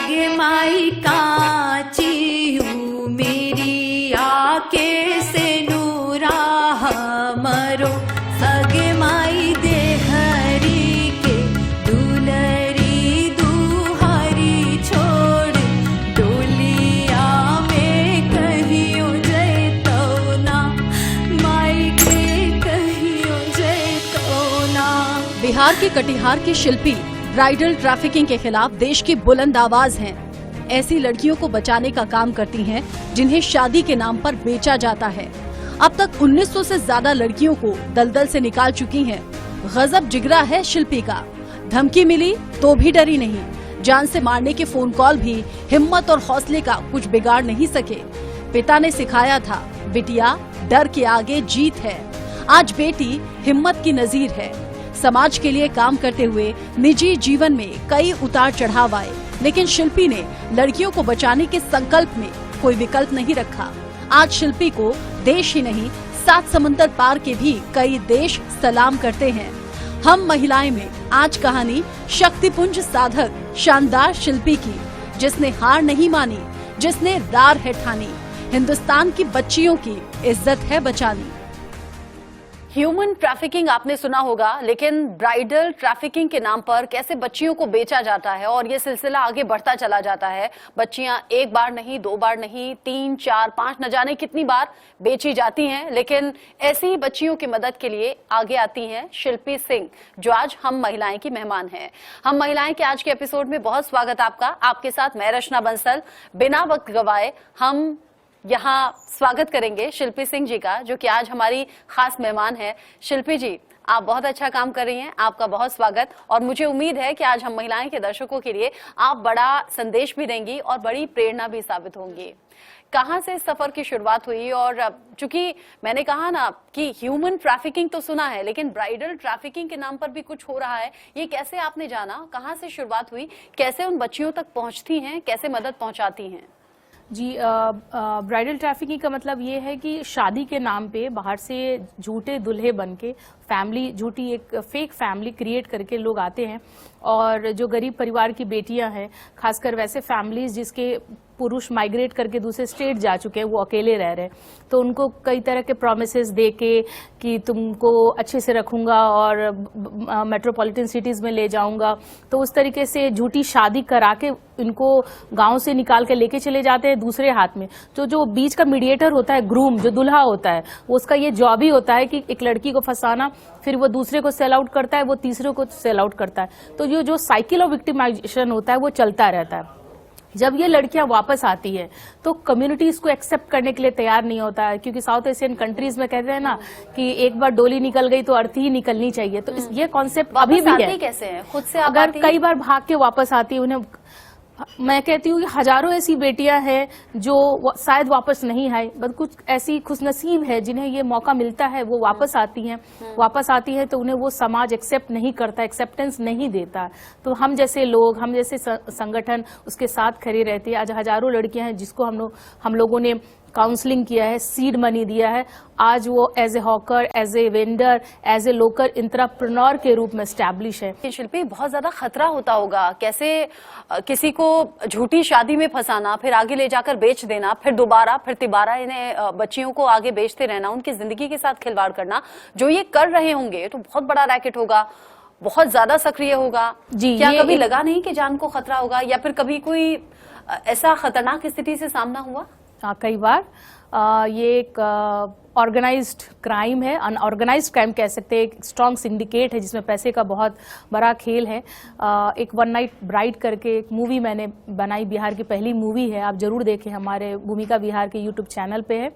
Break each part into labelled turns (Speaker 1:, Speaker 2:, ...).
Speaker 1: सगे माई काची हूँ मेरी आके से नूरा हमरो सगे माई देहरी के दुलरी दुहरी छोड़ डोलिया में कहियो जैतो ना माई के कहियो जैतो ना।
Speaker 2: बिहार के कटिहार के शिल्पी ब्राइडल ट्रैफिकिंग के खिलाफ देश की बुलंद आवाज हैं। ऐसी लड़कियों को बचाने का काम करती हैं जिन्हें शादी के नाम पर बेचा जाता है। अब तक 1900 से ज्यादा लड़कियों को दलदल से निकाल चुकी हैं। गजब जिगरा है शिल्पी का। धमकी मिली तो भी डरी नहीं। जान से मारने के फोन कॉल भी हिम्मत और हौसले का कुछ बिगाड़ नहीं सके। पिता ने सिखाया था, बिटिया डर के आगे जीत है। आज बेटी हिम्मत की नजीर है। समाज के लिए काम करते हुए निजी जीवन में कई उतार चढ़ाव आए, लेकिन शिल्पी ने लड़कियों को बचाने के संकल्प में कोई विकल्प नहीं रखा। आज शिल्पी को देश ही नहीं 7 समंदर पार के भी कई देश सलाम करते हैं। हम महिलाएं में आज कहानी शक्तिपुंज साधक शानदार शिल्पी की, जिसने हार नहीं मानी, जिसने रार है ठानी। हिंदुस्तान की बच्चियों की इज्जत है बचानी। ह्यूमन ट्रैफिकिंग आपने सुना होगा, लेकिन ब्राइडल ट्रैफिकिंग के नाम पर कैसे बच्चियों को बेचा जाता है और ये सिलसिला आगे बढ़ता चला जाता है। बच्चियां एक बार नहीं, 2 बार नहीं, 3, 4, 5 न जाने कितनी बार बेची जाती हैं। लेकिन ऐसी बच्चियों की मदद के लिए आगे आती हैं शिल्पी सिंह, जो आज हम महिलाएं की मेहमान हैं। हम महिलाएं के आज के एपिसोड में बहुत स्वागत आपका। आपके साथ मैं रचना बंसल। बिना वक्त गवाए हम यहाँ स्वागत करेंगे शिल्पी सिंह जी का, जो कि आज हमारी खास मेहमान है। शिल्पी जी, आप बहुत अच्छा काम कर रही हैं, आपका बहुत स्वागत। और मुझे उम्मीद है कि आज हम महिलाएं के दर्शकों के लिए आप बड़ा संदेश भी देंगी और बड़ी प्रेरणा भी साबित होंगी। कहाँ से इस सफर की शुरुआत हुई? और चूंकि मैंने कहा ना कि ह्यूमन ट्रैफिकिंग तो सुना है, लेकिन ब्राइडल ट्रैफिकिंग के नाम पर भी कुछ हो रहा है, ये कैसे आपने जाना? कहाँ से शुरुआत हुई? कैसे उन बच्चियों तक पहुंचती हैं? कैसे मदद पहुंचाती हैं?
Speaker 3: जी, ब्राइडल ट्रैफिकिंग का मतलब ये है कि शादी के नाम पे बाहर से झूठे दुल्हे बन के फैमिली, झूठी एक फेक फैमिली क्रिएट करके लोग आते हैं। और जो गरीब परिवार की बेटियां हैं, खासकर वैसे फैमिलीज जिसके पुरुष माइग्रेट करके दूसरे स्टेट जा चुके हैं, वो अकेले रह रहे हैं, तो उनको कई तरह के प्रोमिसेस दे के कि तुमको अच्छे से रखूंगा और मेट्रोपॉलिटन सिटीज में ले जाऊंगा, तो उस तरीके से झूठी शादी करा के इनको गांव से निकाल के लेके चले जाते हैं दूसरे हाथ में। तो जो बीच का मीडिएटर होता है, ग्रूम, जो दुल्हा होता है, उसका ये जॉब ही होता है कि एक लड़की को फंसाना, फिर वो दूसरे को सेल आउट करता है, वो तीसरे को सेल आउट करता है। तो जो साइकिल ऑफ विक्टिमाइजेशन होता है वो चलता रहता है। जब ये लड़कियां वापस आती है तो कम्युनिटी इसको एक्सेप्ट करने के लिए तैयार नहीं होता है, क्योंकि साउथ एशियन कंट्रीज में कहते हैं ना कि एक बार डोली निकल गई तो अर्थी ही निकलनी चाहिए। तो ये कॉन्सेप्ट अभी भी है।
Speaker 1: कैसे है? खुद से
Speaker 3: अगर कई बार भाग के वापस आती है, उन्हें मैं कहती हूँ कि हजारों ऐसी बेटियां हैं जो शायद वापस नहीं आए, बट कुछ ऐसी खुशनसीब है जिन्हें ये मौका मिलता है, वो वापस आती हैं। वापस आती है तो उन्हें वो समाज एक्सेप्ट नहीं करता, एक्सेप्टेंस नहीं देता। तो हम जैसे लोग, हम जैसे संगठन उसके साथ खड़े रहते हैं। आज हजारों लड़कियां हैं जिसको हम लोगों ने काउंसलिंग किया है, सीड मनी दिया है। आज वो as a hawker, as a vendor, as a local intrapreneur के रूप में एस्टैब्लिश है।
Speaker 1: शिल्पी, बहुत ज्यादा खतरा होता होगा। कैसे किसी को झूठी शादी में फंसाना, फिर आगे ले जाकर बेच देना, फिर दोबारा फिर तिबारा इन्हें बच्चियों को आगे बेचते रहना, उनकी जिंदगी के साथ खिलवाड़ करना, जो ये कर रहे होंगे तो बहुत बड़ा रैकेट होगा, बहुत ज्यादा सक्रिय होगा जी। क्या कभी लगा नहीं कि जान को खतरा होगा, या फिर कभी कोई ऐसा खतरनाक स्थिति से सामना हुआ?
Speaker 3: कई बार ये एक ऑर्गेनाइज्ड क्राइम है, अनऑर्गेनाइज्ड क्राइम कह सकते हैं। एक स्ट्रॉन्ग सिंडिकेट है जिसमें पैसे का बहुत बड़ा खेल है। एक वन नाइट ब्राइड करके एक मूवी मैंने बनाई, बिहार की पहली मूवी है, आप जरूर देखें, हमारे भूमिका बिहार के यूट्यूब चैनल पे है,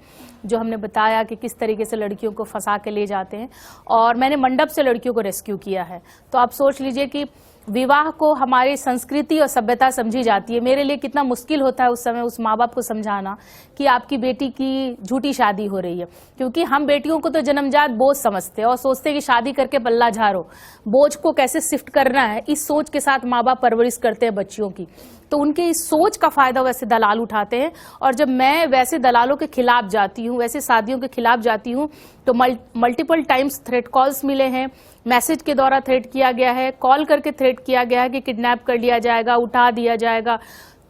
Speaker 3: जो हमने बताया कि किस तरीके से लड़कियों को फंसा के ले जाते हैं। और मैंने मंडप से लड़कियों को रेस्क्यू किया है। तो आप सोच लीजिए कि विवाह को हमारी संस्कृति और सभ्यता समझी जाती है। मेरे लिए कितना मुश्किल होता है उस समय उस माँ बाप को समझाना कि आपकी बेटी की झूठी शादी हो रही है, क्योंकि हम बेटियों को तो जन्मजात बोझ समझते हैं और सोचते हैं कि शादी करके पल्ला झाड़ो, बोझ को कैसे शिफ्ट करना है, इस सोच के साथ माँ बाप परवरिश करते हैं बच्चियों की। तो उनके इस सोच का फायदा वैसे दलाल उठाते हैं। और जब मैं वैसे दलालों के खिलाफ जाती हूँ, वैसे शादियों के खिलाफ जाती हूँ, तो मल्टीपल टाइम्स थ्रेट कॉल्स मिले हैं, मैसेज के द्वारा थ्रेट किया गया है, कॉल करके थ्रेट किया गया है कि किडनैप कर लिया जाएगा, उठा दिया जाएगा।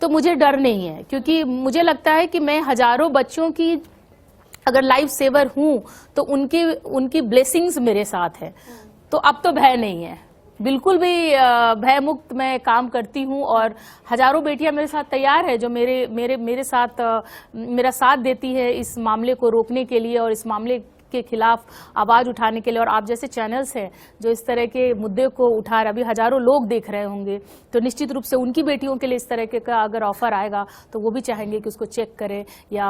Speaker 3: तो मुझे डर नहीं है, क्योंकि मुझे लगता है कि मैं हजारों बच्चों की अगर लाइफ सेवर हूं तो उनकी ब्लेसिंग्स मेरे साथ है, तो अब तो भय नहीं है, बिल्कुल भी भय मुक्त मैं काम करती हूं। और हजारों बेटियां मेरे साथ तैयार है जो मेरे साथ मेरा साथ देती है इस मामले को रोकने के लिए और इस मामले के खिलाफ आवाज उठाने के लिए। और आप जैसे चैनल्स हैं जो इस तरह के मुद्दे को उठा रहे, अभी हजारों लोग देख रहे होंगे, तो निश्चित रूप से उनकी बेटियों के लिए इस तरह के का अगर ऑफर आएगा तो वो भी चाहेंगे कि उसको चेक करें या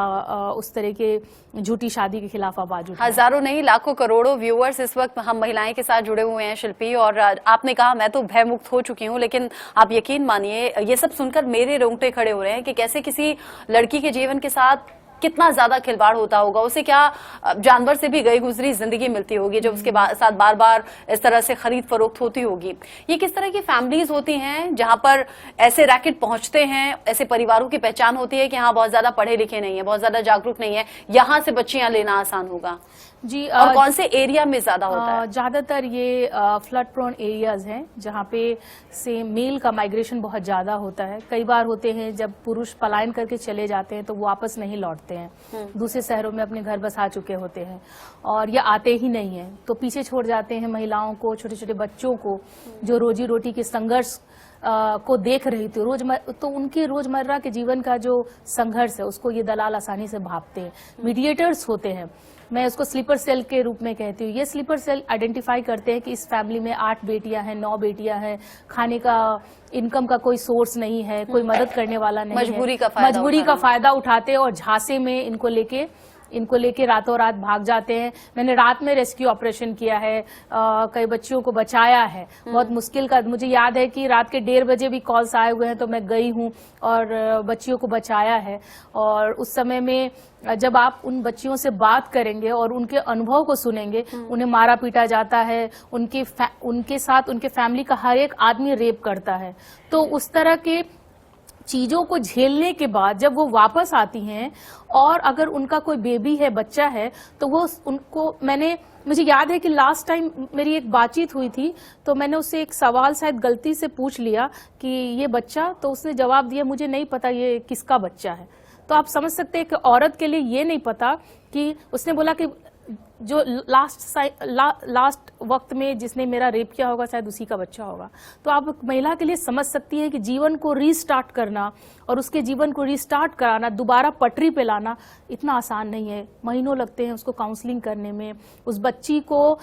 Speaker 3: उस तरह के झूठी शादी के खिलाफ आवाज उठाएं।
Speaker 1: हजारों नहीं लाखों करोड़ों व्यूअर्स इस वक्त हम महिलाएं के साथ जुड़े हुए हैं शिल्पी, और आपने कहा मैं तो भयमुक्त हो चुकी हूं, लेकिन आप यकीन मानिए ये सब सुनकर मेरे रोंगटे खड़े हो रहे हैं कि कैसे किसी लड़की के जीवन के साथ कितना ज्यादा खिलवाड़ होता होगा। उसे क्या जानवर से भी गई गुजरी जिंदगी मिलती होगी जब उसके साथ बार बार इस तरह से खरीद फरोख्त होती होगी। ये किस तरह की फैमिलीज होती हैं जहां पर ऐसे रैकेट पहुंचते हैं, ऐसे परिवारों की पहचान होती है कि हाँ बहुत ज्यादा पढ़े लिखे नहीं है, बहुत ज्यादा जागरूक नहीं है, यहां से बच्चियां लेना आसान होगा
Speaker 3: जी।
Speaker 1: और कौन से एरिया में ज्यादा होता है?
Speaker 3: ज्यादातर ये फ्लड प्रोन एरियाज हैं जहाँ पे से मेल का माइग्रेशन बहुत ज्यादा होता है। कई बार होते हैं जब पुरुष पलायन करके चले जाते हैं तो वो वापस नहीं लौटते हैं, दूसरे शहरों में अपने घर बसा चुके होते हैं और ये आते ही नहीं है, तो पीछे छोड़ जाते हैं महिलाओं को, छोटे छोटे बच्चों को जो रोजी रोटी के संघर्ष को देख रही थी तो उनके रोजमर्रा के जीवन का जो संघर्ष है उसको ये दलाल आसानी से भांपते हैं। मीडिएटर्स होते हैं, मैं उसको स्लीपर सेल के रूप में कहती हूँ। ये स्लीपर सेल आइडेंटिफाई करते हैं कि इस फैमिली में 8 बेटियां हैं, 9 बेटियां हैं, खाने का इनकम का कोई सोर्स नहीं है, कोई मदद करने वाला नहीं है, मजबूरी का फायदा उठाते हैं और झांसे में इनको लेके रातों रात भाग जाते हैं। मैंने रात में रेस्क्यू ऑपरेशन किया है, कई बच्चियों को बचाया है, बहुत मुश्किल का। मुझे याद है कि रात के 1:30 बजे भी कॉल्स आए हुए हैं तो मैं गई हूं और बच्चियों को बचाया है। और उस समय में जब आप उन बच्चियों से बात करेंगे और उनके अनुभव को सुनेंगे, उन्हें मारा पीटा जाता है, उनके साथ उनके फैमिली का हर एक आदमी रेप करता है, तो उस तरह के चीजों को झेलने के बाद जब वो वापस आती हैं और अगर उनका कोई बेबी है, बच्चा है, तो वो उनको मुझे याद है कि लास्ट टाइम मेरी एक बातचीत हुई थी तो मैंने उससे एक सवाल शायद गलती से पूछ लिया कि ये बच्चा, तो उसने जवाब दिया मुझे नहीं पता ये किसका बच्चा है। तो आप समझ सकते हैं कि औरत के लिए ये नहीं पता कि उसने बोला कि जो लास्ट वक्त में जिसने मेरा रेप किया होगा शायद उसी का बच्चा होगा। तो आप महिला के लिए समझ सकती हैं कि जीवन को रीस्टार्ट करना और उसके जीवन को रीस्टार्ट कराना, दोबारा पटरी पे लाना इतना आसान नहीं है। महीनों लगते हैं उसको काउंसलिंग करने में। उस बच्ची को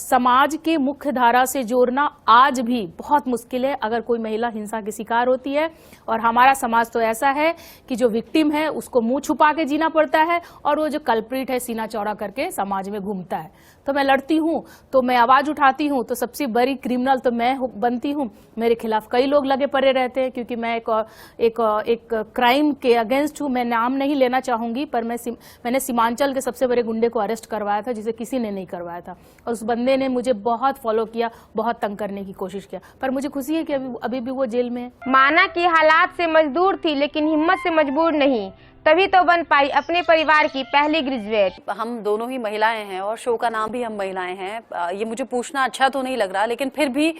Speaker 3: समाज के मुख्य धारा से जोड़ना आज भी बहुत मुश्किल है अगर कोई महिला हिंसा की शिकार होती है। और हमारा समाज तो ऐसा है कि जो विक्टिम है उसको मुंह छुपा के जीना पड़ता है और वो जो कल्प्रिट है सीना चौड़ा करके समाज में घूमता है। तो मैं लड़ती हूँ, तो मैं आवाज उठाती हूँ, तो सबसे बड़ी क्रिमिनल तो मैं बनती हूँ। मेरे खिलाफ कई लोग लगे पड़े रहते हैं क्योंकि मैं एक क्राइम के अगेंस्ट हूँ। मैं नाम नहीं लेना चाहूंगी पर मैंने सीमांचल के सबसे बड़े गुंडे को अरेस्ट करवाया था जिसे किसी ने नहीं करवाया था और उस बंदे ने मुझे बहुत फॉलो किया, बहुत तंग करने की कोशिश किया, पर मुझे खुशी है कि अभी भी वो जेल में है।
Speaker 4: माना कि हालात से मजदूर थी लेकिन हिम्मत से मजबूर नहीं, तभी तो बन पाई अपने परिवार की पहली ग्रेजुएट।
Speaker 1: हम दोनों ही महिलाएं हैं और शो का नाम भी हम महिलाएं हैं। ये मुझे पूछना अच्छा तो नहीं लग रहा, लेकिन फिर भी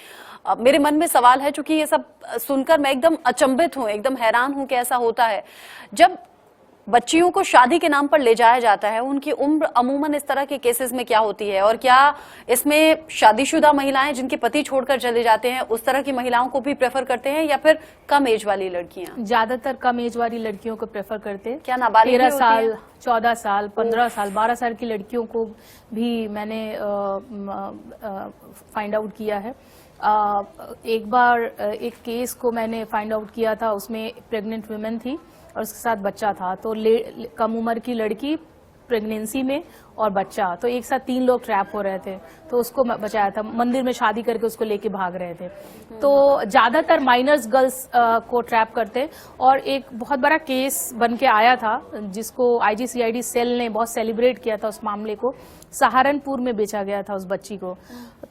Speaker 1: मेरे मन में सवाल है, क्योंकि ये सब सुनकर मैं एकदम अचंभित हूँ, एकदम हैरान हूँ कि ऐसा होता है। जब बच्चियों को शादी के नाम पर ले जाया जाता है, उनकी उम्र अमूमन इस तरह के केसेस में क्या होती है, और क्या इसमें शादीशुदा महिलाएं जिनके पति छोड़कर चले जाते हैं उस तरह की महिलाओं को भी प्रेफर करते हैं या फिर कम एज वाली लड़कियां?
Speaker 3: ज्यादातर कम एज वाली लड़कियों को प्रेफर करते हैं।
Speaker 1: क्या नाबालिग
Speaker 3: 13 साल, 14 साल, 15 साल, 12 साल की लड़कियों को भी मैंने फाइंड आउट किया है। एक बार एक केस को मैंने फाइंड आउट किया था, उसमें प्रेग्नेंट वुमेन थी और उसके साथ बच्चा था। तो कम उम्र की लड़की प्रेगनेंसी में और बच्चा, तो एक साथ 3 लोग ट्रैप हो रहे थे, तो उसको बचाया था। मंदिर में शादी करके उसको लेके भाग रहे थे। तो ज्यादातर माइनर्स गर्ल्स को ट्रैप करते। और एक बहुत बड़ा केस बन के आया था जिसको IGCID सेल ने बहुत सेलिब्रेट किया था। उस मामले को सहारनपुर में बेचा गया था उस बच्ची को।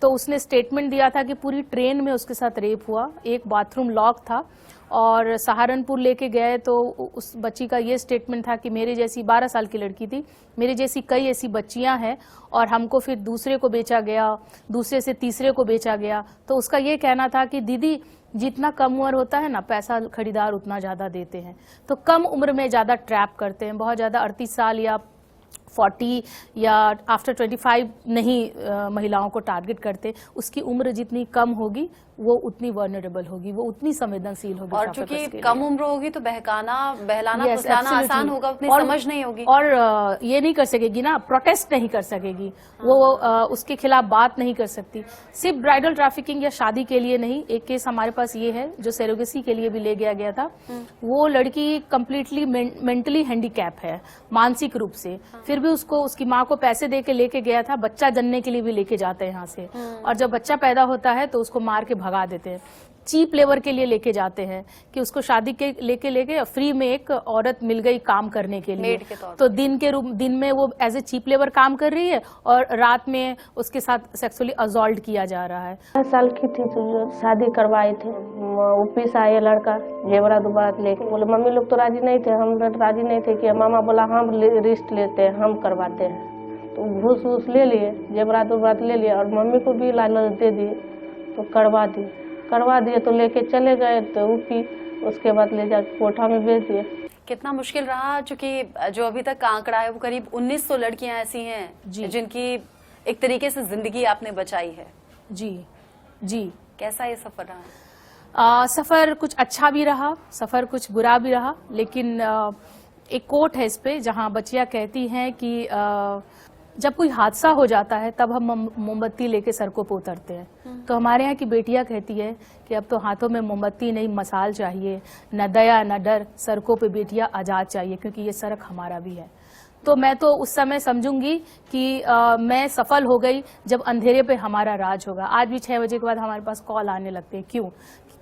Speaker 3: तो उसने स्टेटमेंट दिया था कि पूरी ट्रेन में उसके साथ रेप हुआ, एक बाथरूम लॉक था और सहारनपुर लेके गए तो उस बच्ची का ये स्टेटमेंट था कि मेरे जैसी 12 साल की लड़की थी, मेरे जैसी कई ऐसी बच्चियां हैं और हमको फिर दूसरे को बेचा गया, दूसरे से तीसरे को बेचा गया। तो उसका ये कहना था कि दीदी जितना कम उम्र होता है ना, पैसा खरीदार उतना ज़्यादा देते हैं, तो कम उम्र में ज़्यादा ट्रैप करते हैं, बहुत ज़्यादा 38 साल या 40 या आफ्टर 25 नहीं महिलाओं को टारगेट करते। उसकी उम्र जितनी कम होगी वो उतनी वर्नरेबल होगी, वो उतनी संवेदनशील होगी।
Speaker 1: और चूंकि कम उम्र होगी तो बहलाना
Speaker 3: Yes,
Speaker 1: फुसलाना
Speaker 3: absolutely.
Speaker 1: आसान होगा, उतनी
Speaker 3: और-
Speaker 1: समझ नहीं होगी।
Speaker 3: और ये नहीं कर सकेगी ना, प्रोटेस्ट नहीं कर सकेगी वो, उसके खिलाफ बात नहीं कर सकती। सिर्फ ब्राइडल ट्रैफिकिंग या शादी के लिए नहीं, एक केस हमारे पास ये है जो सेरोगेसी के लिए भी ले गया था। वो लड़की कंप्लीटली मेंटली हैंडीकैप है, मानसिक रूप से, फिर भी उसको उसकी माँ को पैसे दे के लेके गया था, बच्चा जनने के लिए भी लेके जाते हैं यहाँ से। और जब बच्चा पैदा होता है तो उसको मार के भगा देते हैं, चीप लेबर के लिए लेके जाते हैं कि उसको शादी के लेके फ्री में एक औरत मिल गई काम करने के लिए,
Speaker 1: मेड के तौर
Speaker 3: तो दिन में वो एज ए चीप लेबर काम कर रही है और रात में उसके साथ सेक्सुअली असॉल्ट किया जा रहा है।
Speaker 5: 10 साल की थी तो शादी करवाए थे, ऑफिस आया लड़का जेवरा दुबारा लेके, बोले मम्मी लोग तो राजी नहीं थे, हम राजी नहीं थे कि मामा बोला हम रिस्क लेते हैं, हम करवाते हैं। तो घूस वूस ले लिए, जेवरा दुबारा ले लिए और मम्मी को भी लालच दे दिए, तो करवा दिए तो लेके चले गए। तो उठी, उसके बाद ले जाकर कोठा में बेच दिए।
Speaker 1: कितना मुश्किल रहा, चूंकि जो अभी तक का आंकड़ा है वो करीब 1900 लड़कियां ऐसी हैं जिनकी एक तरीके से जिंदगी आपने बचाई है।
Speaker 3: जी
Speaker 1: कैसा ये सफर रहा?
Speaker 3: सफर कुछ अच्छा भी रहा, सफर कुछ बुरा भी रहा, लेकिन एक कोट है इस पे जहां बच्चियां कहती हैं कि जब कोई हादसा हो जाता है तब हम मोमबत्ती लेके सड़कों पे उतरते हैं। तो हमारे यहाँ की बेटियां कहती है कि अब तो हाथों में मोमबत्ती नहीं, मसाल चाहिए, न दया न डर, सड़कों पे बेटियां आजाद चाहिए, क्योंकि ये सड़क हमारा भी है। तो मैं तो उस समय समझूंगी कि मैं सफल हो गई जब अंधेरे पे हमारा राज होगा। आज भी 6 बजे के बाद हमारे पास कॉल आने लगते हैं, क्यों?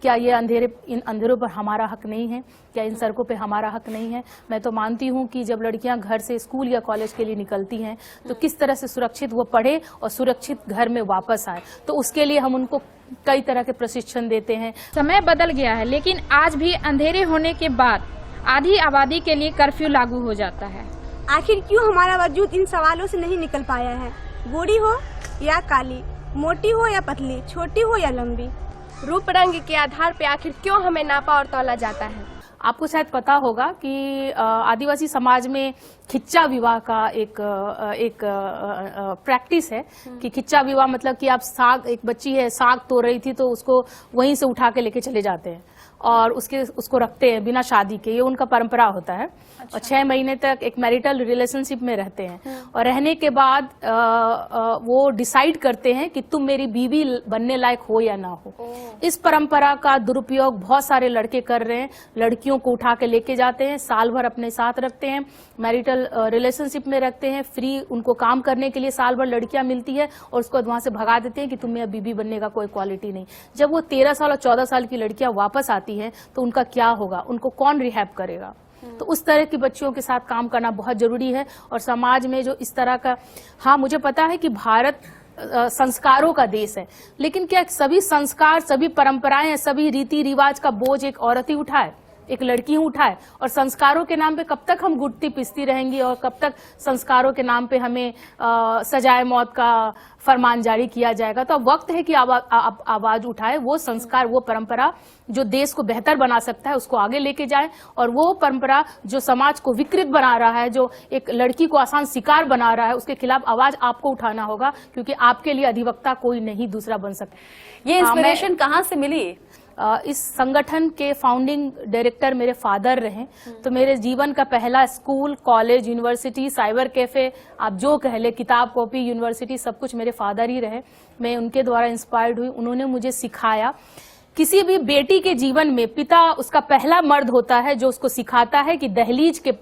Speaker 3: क्या ये इन अंधेरों पर हमारा हक नहीं है? क्या इन सड़कों पे हमारा हक नहीं है? मैं तो मानती हूँ कि जब लड़कियां घर से स्कूल या कॉलेज के लिए निकलती हैं तो किस तरह से सुरक्षित वो पढ़े और सुरक्षित घर में वापस आए, तो उसके लिए हम उनको कई तरह के प्रशिक्षण देते हैं।
Speaker 6: समय बदल गया है, लेकिन आज भी अंधेरे होने के बाद आधी आबादी के लिए कर्फ्यू लागू हो जाता है।
Speaker 7: आखिर क्यों हमारा वजूद इन सवालों से नहीं निकल पाया है? गोरी हो या काली, मोटी हो या पतली, छोटी हो या लंबी,
Speaker 8: रूप रंग के आधार पे आखिर क्यों हमें नापा और तौला जाता है?
Speaker 3: आपको शायद पता होगा कि आदिवासी समाज में खिच्चा विवाह का एक प्रैक्टिस है कि खिच्चा विवाह मतलब कि आप साग, एक बच्ची है साग तोड़ रही थी तो उसको वहीं से उठा के लेके चले जाते हैं और उसको रखते हैं बिना शादी के, ये उनका परंपरा होता है। और 6 महीने तक एक मैरिटल रिलेशनशिप में रहते हैं और रहने के बाद वो डिसाइड करते हैं कि तुम मेरी बीवी बनने लायक हो या ना हो। इस परंपरा का दुरुपयोग बहुत सारे लड़के कर रहे हैं, लड़कियों को उठा के लेके जाते हैं, साल भर अपने साथ रखते हैं, मैरिटल रिलेशनशिप में रखते हैं, फ्री उनको काम करने के लिए साल भर लड़कियां मिलती है और उसको वहां से भगा देते हैं कि तुम्हें अब बीवी बनने का कोई क्वालिटी नहीं। जब वो 13 साल और 14 साल की लड़कियां वापस आती हैं तो उनका क्या होगा, उनको कौन रिहैब करेगा? तो उस तरह की बच्चियों के साथ काम करना बहुत जरूरी है। और समाज में जो इस तरह का, हाँ मुझे पता है कि भारत संस्कारों का देश है, लेकिन क्या सभी संस्कार, सभी परंपराएं, सभी रीति रिवाज का बोझ एक औरत ही उठाए, एक लड़की ही उठाए? और संस्कारों के नाम पे कब तक हम घुटती पिसती रहेंगी और कब तक संस्कारों के नाम पे हमें सजाए मौत का फरमान जारी किया जाएगा? तो अब वक्त है कि आवाज उठाए, वो संस्कार, वो परंपरा जो देश को बेहतर बना सकता है उसको आगे लेके जाए, और वो परंपरा जो समाज को विकृत बना रहा है, जो एक लड़की को आसान शिकार बना रहा है, उसके खिलाफ आवाज आपको उठाना होगा, क्योंकि आपके लिए अधिवक्ता कोई नहीं दूसरा बन सकता।
Speaker 1: ये इंस्पिरेशन कहाँ से मिली?
Speaker 3: इस संगठन के फाउंडिंग डायरेक्टर मेरे फादर रहे, तो मेरे जीवन का पहला school, college, university, cyber cafe, आप जो कह ले, किताब कॉपी, यूनिवर्सिटी, सब कुछ मेरे फादर ही रहे। मैं उनके द्वारा इंस्पायर्ड हुई, उन्होंने मुझे सिखाया। किसी भी बेटी के जीवन में पिता उसका पहला मर्द होता है जो उसको सिखाता है कि दहलीज के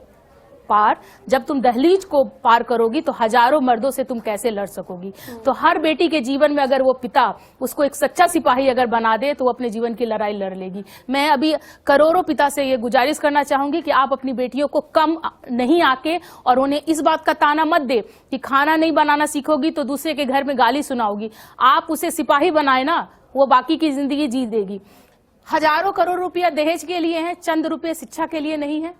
Speaker 3: पार, जब तुम दहलीज को पार करोगी तो हजारों मर्दों से तुम कैसे लड़ सकोगी। तो हर बेटी के जीवन में अगर वो पिता उसको एक सच्चा सिपाही अगर बना दे तो वो अपने जीवन की लड़ाई लड़ लेगी। मैं अभी करोड़ों पिता से ये गुजारिश करना चाहूंगी कि आप अपनी बेटियों को कम नहीं आके और उन्हें इस बात का ताना मत दे कि खाना नहीं बनाना सीखोगी तो दूसरे के घर में गाली सुनाओगी। आप उसे सिपाही बनाए ना, वो बाकी की जिंदगी जी देगी। हजारों करोड़ रुपया दहेज के लिए है, चंद रुपये शिक्षा के लिए नहीं है।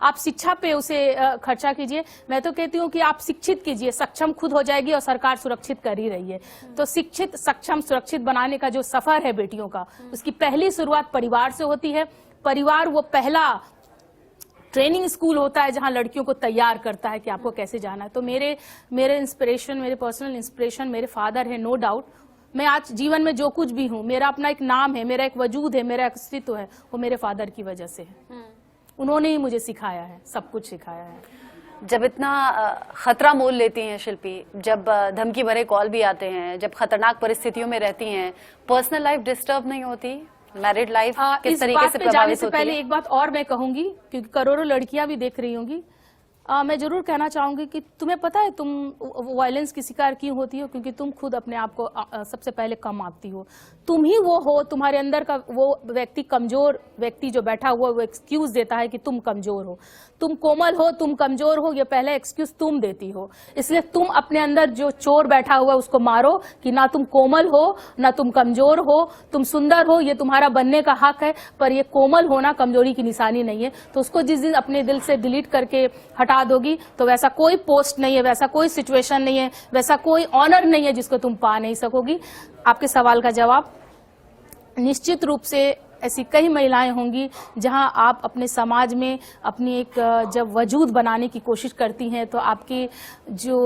Speaker 3: आप शिक्षा पे उसे खर्चा कीजिए। मैं तो कहती हूँ कि आप शिक्षित कीजिए, सक्षम खुद हो जाएगी और सरकार सुरक्षित कर ही रही है। तो शिक्षित, सक्षम, सुरक्षित बनाने का जो सफर है बेटियों का, उसकी पहली शुरुआत परिवार से होती है। परिवार वो पहला ट्रेनिंग स्कूल होता है जहां लड़कियों को तैयार करता है कि आपको कैसे जाना है। तो मेरे इंस्पिरेशन, मेरे पर्सनल इंस्पिरेशन मेरे फादर है, नो डाउट। मैं आज जीवन में जो कुछ भी हूँ, मेरा अपना एक नाम है, मेरा एक वजूद है, मेरा एक अस्तित्व है, वो मेरे फादर की वजह से है। उन्होंने ही मुझे सिखाया है, सब कुछ सिखाया है।
Speaker 1: जब इतना खतरा मोल लेती हैं शिल्पी, जब धमकी भरे कॉल भी आते हैं, जब खतरनाक परिस्थितियों में रहती हैं, पर्सनल लाइफ डिस्टर्ब नहीं होती? मैरिड लाइफ किस तरीके से प्रभावित होती है?
Speaker 3: पहले एक बात और मैं कहूंगी, क्योंकि करोड़ों लड़कियां भी देख रही होंगी, मैं जरूर कहना चाहूंगी कि तुम्हें पता है तुम वायलेंस की शिकार क्यों होती हो? क्योंकि तुम खुद अपने आप को सबसे पहले कम आती हो। तुम ही वो हो, तुम्हारे अंदर का वो व्यक्ति, कमजोर व्यक्ति जो बैठा हुआ, वो एक्सक्यूज देता है कि तुम कमजोर हो। तुम कोमल हो, तुम कमजोर हो, ये पहले एक्सक्यूज तुम देती हो। इसलिए तुम अपने अंदर जो चोर बैठा हुआ है उसको मारो कि ना तुम कोमल हो, ना तुम कमजोर हो, तुम सुंदर हो, ये तुम्हारा बनने का हक है, पर ये कोमल होना कमजोरी की निशानी नहीं है। तो उसको जिस दिन अपने दिल से डिलीट करके हटा दोगी, तो वैसा कोई पोस्ट नहीं है, वैसा कोई सिचुएशन नहीं है, वैसा कोई ऑनर नहीं है जिसको तुम पा नहीं सकोगी। आपके सवाल का जवाब, निश्चित रूप से ऐसी कई महिलाएं होंगी जहां आप अपने समाज में अपनी एक जब वजूद बनाने की कोशिश करती हैं तो आपके जो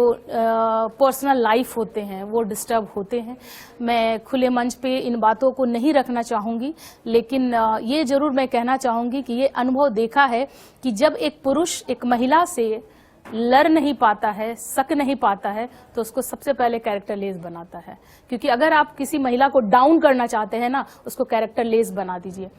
Speaker 3: पर्सनल लाइफ होते हैं वो डिस्टर्ब होते हैं। मैं खुले मंच पे इन बातों को नहीं रखना चाहूँगी, लेकिन ये जरूर मैं कहना चाहूँगी कि ये अनुभव देखा है कि जब एक पुरुष एक महिला से लड़ नहीं पाता है, सक नहीं पाता है, तो उसको सबसे पहले कैरेक्टरलेस बनाता है। क्योंकि अगर आप किसी महिला को डाउन करना चाहते हैं ना, उसको कैरेक्टरलेस बना दीजिए।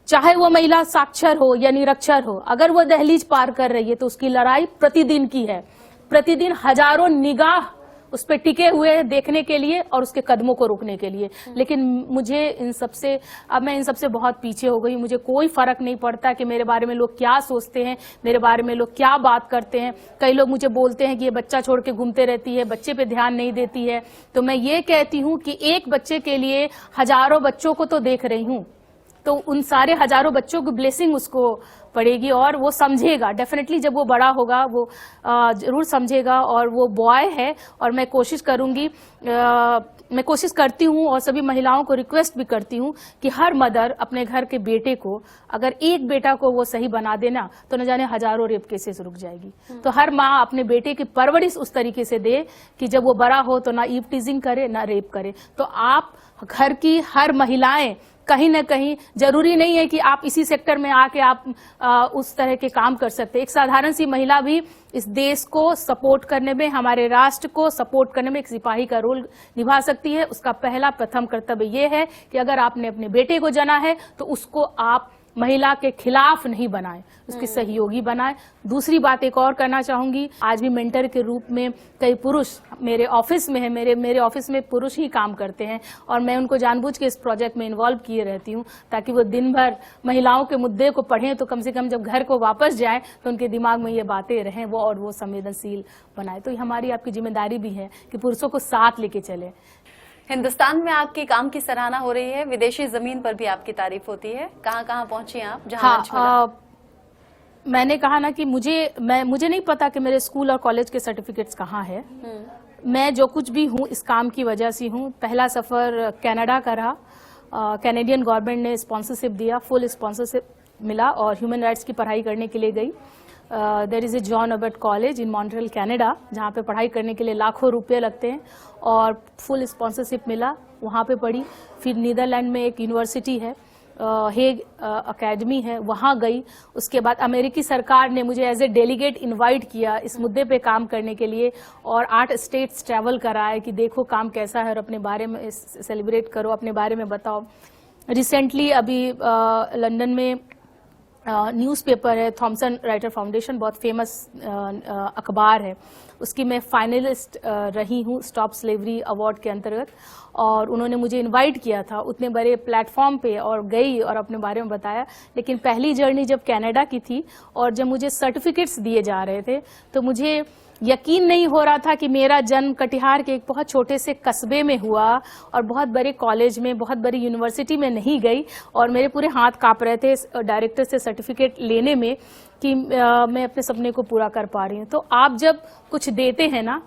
Speaker 3: चाहे वो महिला साक्षर हो या निरक्षर हो, अगर वो दहलीज पार कर रही है तो उसकी लड़ाई प्रतिदिन की है। प्रतिदिन हजारों निगाह उस पर टिके हुए हैं देखने के लिए और उसके कदमों को रोकने के लिए। लेकिन मुझे इन सबसे, अब मैं इन सबसे बहुत पीछे हो गई। मुझे कोई फर्क नहीं पड़ता कि मेरे बारे में लोग क्या सोचते हैं, मेरे बारे में लोग क्या बात करते हैं। कई लोग मुझे बोलते हैं कि ये बच्चा छोड़ के घूमते रहती है, बच्चे पे ध्यान नहीं देती है। तो मैं ये कहती हूँ कि एक बच्चे के लिए हजारों बच्चों को तो देख रही हूँ, तो उन सारे हजारों बच्चों की ब्लेसिंग उसको पड़ेगी और वो समझेगा डेफिनेटली। जब वो बड़ा होगा वो जरूर समझेगा। और वो बॉय है और मैं कोशिश करूंगी, मैं कोशिश करती हूँ और सभी महिलाओं को रिक्वेस्ट भी करती हूँ कि हर मदर अपने घर के बेटे को, अगर एक बेटा को वो सही बना देना तो न जाने हजारों रेप केसेस रुक जाएगी। तो हर माँ अपने बेटे की परवरिश उस तरीके से दे कि जब वो बड़ा हो तो ना ईव टीजिंग करे ना रेप करे। तो आप घर की हर महिलाएं कहीं ना कहीं, जरूरी नहीं है कि आप इसी सेक्टर में आके आप उस तरह के काम कर सकते हैं। एक साधारण सी महिला भी इस देश को सपोर्ट करने में, हमारे राष्ट्र को सपोर्ट करने में एक सिपाही का रोल निभा सकती है। उसका पहला प्रथम कर्तव्य ये है कि अगर आपने अपने बेटे को जना है तो उसको आप महिला के खिलाफ नहीं बनाएं, उसकी सहयोगी बनाएं। दूसरी बात एक और करना चाहूंगी, आज भी मेंटर के रूप में कई पुरुष मेरे ऑफिस में है, मेरे ऑफिस में पुरुष ही काम करते हैं और मैं उनको जानबूझ के इस प्रोजेक्ट में इन्वॉल्व किए रहती हूँ ताकि वो दिन भर महिलाओं के मुद्दे को पढ़ें, तो कम से कम जब घर को वापस जाएं तो उनके दिमाग में ये बातें रहें वो, और वो संवेदनशील बनाए। तो हमारी आपकी जिम्मेदारी भी है कि पुरुषों को साथ लेके चले।
Speaker 1: हिंदुस्तान में आपके काम की सराहना हो रही है, विदेशी जमीन पर भी आपकी तारीफ होती है। कहाँ कहाँ पहुंची आप? जहाँ
Speaker 3: मैंने कहा ना कि मुझे नहीं पता कि मेरे स्कूल और कॉलेज के सर्टिफिकेट्स कहाँ है। मैं जो कुछ भी हूँ इस काम की वजह से हूँ। पहला सफर कनाडा का रहा, कैनेडियन गवर्नमेंट ने स्पॉन्सरशिप दिया, फुल स्पॉन्सरशिप मिला और ह्यूमन राइट्स की पढ़ाई करने के लिए गई। There is a John Robert college in Montreal Canada, जहाँ पे पढ़ाई करने के लिए लाखों रुपए लगते हैं और फुल स्पॉन्सरशिप मिला, वहाँ पे पढ़ी। फिर नीदरलैंड में एक यूनिवर्सिटी है, हेग अकेडमी है, वहाँ गई। उसके बाद अमेरिकी सरकार ने मुझे एज ए डेलीगेट इनवाइट किया इस मुद्दे पे काम करने के लिए और 8 स्टेट्स ट्रैवल कराए कि देखो काम कैसा है और अपने बारे में सेलिब्रेट करो, अपने बारे में बताओ। रिसेंटली अभी लंदन में न्यूज़पेपर है, थॉमसन राइटर फाउंडेशन, बहुत फेमस अखबार है, उसकी मैं फाइनलिस्ट रही हूँ स्टॉप स्लेवरी अवार्ड के अंतर्गत। और उन्होंने मुझे इनवाइट किया था उतने बड़े प्लेटफॉर्म पे और गई और अपने बारे में बताया। लेकिन पहली जर्नी जब कनाडा की थी और जब मुझे सर्टिफिकेट्स दिए जा रहे थे तो मुझे यकीन नहीं हो रहा था कि मेरा जन्म कटिहार के एक बहुत छोटे से कस्बे में हुआ और बहुत बड़े कॉलेज में, बहुत बड़ी यूनिवर्सिटी में नहीं गई। और मेरे पूरे हाथ कांप रहे थे डायरेक्टर से सर्टिफिकेट लेने में कि मैं अपने सपने को पूरा कर पा रही हूँ। तो आप जब कुछ देते हैं ना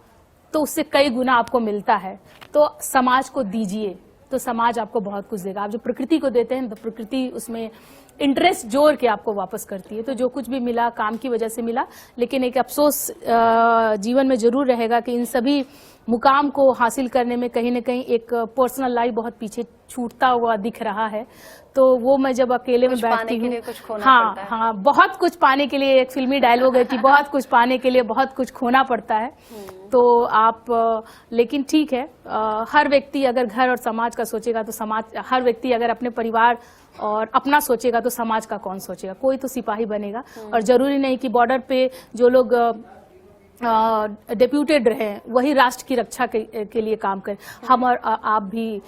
Speaker 3: तो उससे कई गुना आपको मिलता है। तो समाज को दीजिए तो समाज आपको बहुत कुछ देगा। आप जो प्रकृति को देते हैं तो प्रकृति उसमें इंटरेस्ट जोड़ के आपको वापस करती है। तो जो कुछ भी मिला काम की वजह से मिला, लेकिन एक अफसोस जीवन में जरूर रहेगा कि इन सभी मुकाम को हासिल करने में कहीं न कहीं एक पर्सनल लाइफ बहुत पीछे छूटता हुआ दिख रहा है। तो वो मैं जब अकेले में बैठती हूँ, हाँ, बहुत कुछ पाने के लिए, एक फिल्मी डायलॉग है कि बहुत कुछ पाने के लिए बहुत कुछ खोना पड़ता है। तो आप लेकिन ठीक है, हर व्यक्ति अगर घर और समाज का सोचेगा तो समाज, हर व्यक्ति अगर अपने परिवार और अपना सोचेगा तो समाज का कौन सोचेगा। कोई तो सिपाही बनेगा। और जरूरी नहीं कि बॉर्डर पे जो लोग डेप्यूटेड रहे वही राष्ट्र की रक्षा के लिए काम करें। हम और आप भी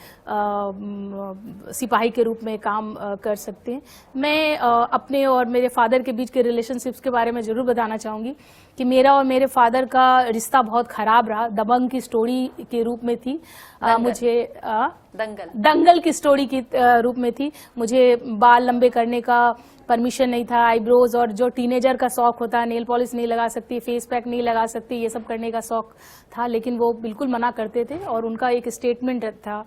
Speaker 3: सिपाही के रूप में काम कर सकते हैं। मैं अपने और मेरे फादर के बीच के रिलेशनशिप्स के बारे में जरूर बताना चाहूँगी कि मेरा और मेरे फादर का रिश्ता बहुत खराब रहा। दबंग की स्टोरी के रूप में थी। मुझे दंगल की स्टोरी की रूप में थी। मुझे बाल लंबे करने का परमिशन नहीं था, आईब्रोज, और जो टीनेजर का शौक होता है, नेल पॉलिश नहीं लगा सकती, फेस पैक नहीं लगा सकती, ये सब करने का शौक था। लेकिन वो बिल्कुल मना करते थे। और उनका एक स्टेटमेंट था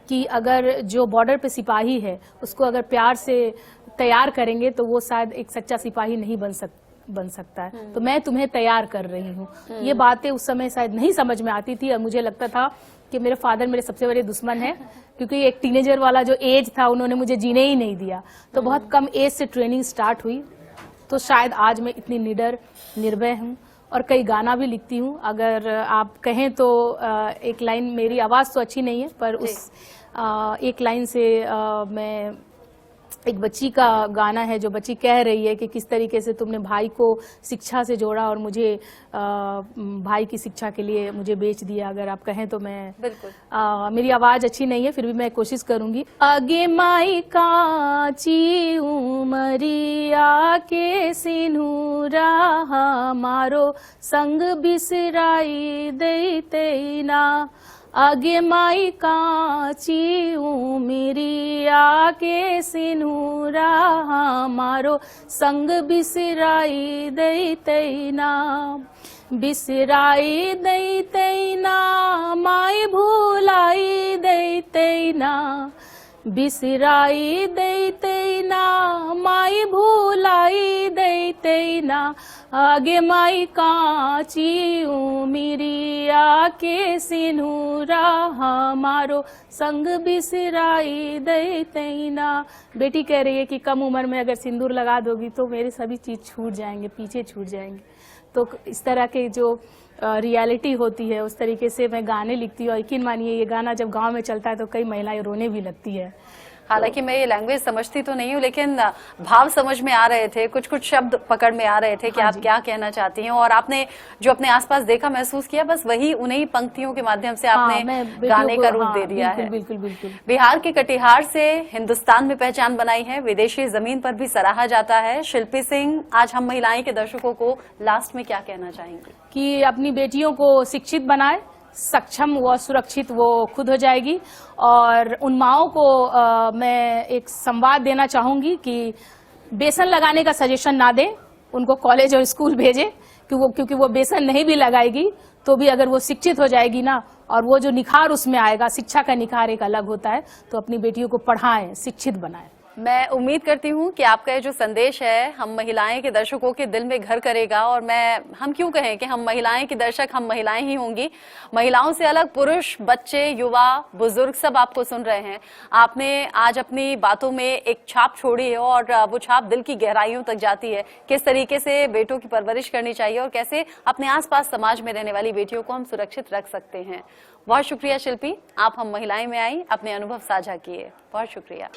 Speaker 3: कि अगर जो बॉर्डर पे सिपाही है उसको अगर प्यार से तैयार करेंगे तो वो शायद एक सच्चा सिपाही नहीं बन सकता है। तो मैं तुम्हें तैयार कर रही हूँ। ये बातें उस समय शायद नहीं समझ में आती थी और मुझे लगता था कि मेरे फादर मेरे सबसे बड़े दुश्मन है, क्योंकि एक टीनेजर वाला जो एज था उन्होंने मुझे जीने ही नहीं दिया। तो बहुत कम एज से ट्रेनिंग स्टार्ट हुई। तो शायद आज मैं इतनी निडर निर्भय हूँ और कई गाना भी लिखती हूँ। अगर आप कहें तो एक लाइन, मेरी आवाज़ तो अच्छी नहीं है पर उस एक लाइन से मैं, एक बच्ची का गाना है जो बच्ची कह रही है कि किस तरीके से तुमने भाई को शिक्षा से जोड़ा और मुझे भाई की शिक्षा के लिए मुझे बेच दिया। अगर आप कहें तो मैं बिल्कुल, मेरी आवाज अच्छी नहीं है फिर भी मैं कोशिश करूंगी। आगे माई काची उमरिया के सिनुरा मारो संग बिसराई देते ना। आगे माई काची उमरिया के सिनुरा मारो संग बिसराई देते ना। बिसराई देते ना माई भूलाई देते ना। बिसराई देते ना माई भूलाई देते ना। आगे माई काची उमरिया के सिनुरा हमारो संग बिसराई देते ना। बेटी कह रही है कि कम उम्र में अगर सिंदूर लगा दोगी तो मेरे सभी चीज छूट जाएंगे, पीछे छूट जाएंगे। तो इस तरह के जो रियलिटी होती है उस तरीके से मैं गाने लिखती हूँ। यकीन मानिए ये गाना जब गांव में चलता है तो कई महिलाएं रोने भी लगती है।
Speaker 1: हालांकि मैं ये लैंग्वेज समझती तो नहीं हूँ लेकिन भाव समझ में आ रहे थे, कुछ कुछ शब्द पकड़ में आ रहे थे कि आप क्या कहना चाहती हैं। और आपने जो अपने आसपास देखा, महसूस किया, बस वही उन्हीं पंक्तियों के माध्यम से आपने गाने का रूप दे दिया है।
Speaker 3: बिल्कुल बिल्कुल।
Speaker 1: बिहार के कटिहार से हिंदुस्तान में पहचान बनाई है, विदेशी जमीन पर भी सराहा जाता है। शिल्पी सिंह, आज हम महिलाएं के दर्शकों को लास्ट में क्या कहना चाहेंगे?
Speaker 3: कि अपनी बेटियों को शिक्षित बनाए, सक्षम व सुरक्षित वो खुद हो जाएगी। और उन माओं को मैं एक संवाद देना चाहूंगी कि बेसन लगाने का सजेशन ना दें, उनको कॉलेज और स्कूल भेजें, क्योंकि वो बेसन नहीं भी लगाएगी तो भी अगर वो शिक्षित हो जाएगी ना, और वो जो निखार उसमें आएगा, शिक्षा का निखार एक अलग होता है। तो अपनी बेटियों को पढ़ाएं, शिक्षित बनाएं।
Speaker 1: मैं उम्मीद करती हूँ कि आपका ये जो संदेश है हम महिलाएं के दर्शकों के दिल में घर करेगा। और हम क्यों कहें कि हम महिलाएं की दर्शक हम महिलाएं ही होंगी। महिलाओं से अलग पुरुष, बच्चे, युवा, बुजुर्ग सब आपको सुन रहे हैं। आपने आज अपनी बातों में एक छाप छोड़ी है और वो छाप दिल की गहराइयों तक जाती है। किस तरीके से बेटों की परवरिश करनी चाहिए और कैसे अपने आसपास समाज में रहने वाली बेटियों को हम सुरक्षित रख सकते हैं। बहुत शुक्रिया शिल्पी, आप हम महिलाएं में आई, अपने अनुभव साझा किए। बहुत शुक्रिया।